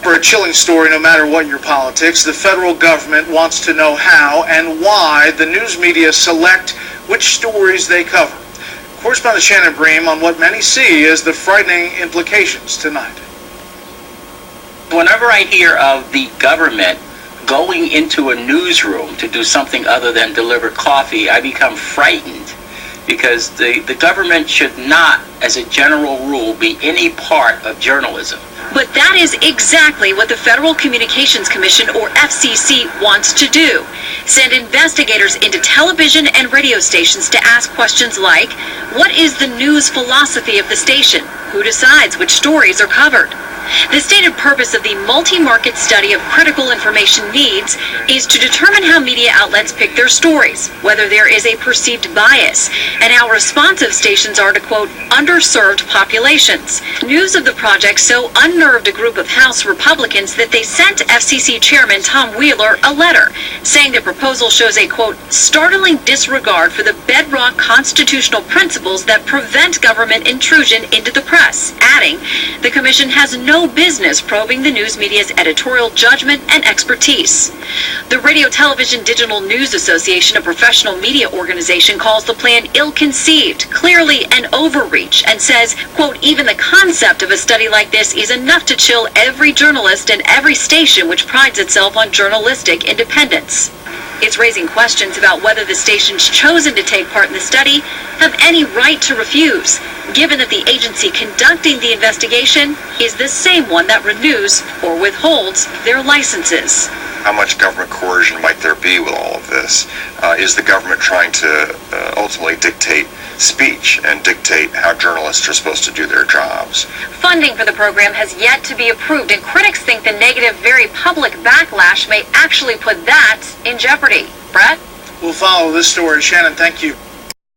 For a chilling story, no matter what your politics, the federal government wants to know how and why the news media select which stories they cover. Correspondent Shannon Bream on what many see as the frightening implications tonight. Whenever I hear of the government going into a newsroom to do something other than deliver coffee, I become frightened, because the government should not, as a general rule, be any part of journalism. But that is exactly what the Federal Communications Commission, or FCC, wants to do. Send investigators into television and radio stations to ask questions like, what is the news philosophy of the station? Who decides which stories are covered? The stated purpose of the multi-market study of critical information needs is to determine how media outlets pick their stories, whether there is a perceived bias, and how responsive stations are to, quote, underserved populations. News of the project so unnerved a group of House Republicans that they sent FCC Chairman Tom Wheeler a letter saying the proposal shows a, quote, startling disregard for the bedrock constitutional principles that prevent government intrusion into the press, adding the commission has no business probing the news media's editorial judgment and expertise. The Radio Television Digital News Association, a professional media organization, calls the plan ill-conceived, clearly an overreach, and says, quote, even the concept of a study like this is enough to chill every journalist and every station which prides itself on journalistic independence. It's raising questions about whether the stations chosen to take part in the study have any right to refuse, given that the agency conducting the investigation is the same one that renews or withholds their licenses. How much government coercion might there be with all of this? Is the government trying to ultimately dictate speech and dictate how journalists are supposed to do their jobs? Funding for the program has yet to be approved, and critics think the negative, very public backlash may actually put that in jeopardy. Brett? We'll follow this story. Shannon, thank you.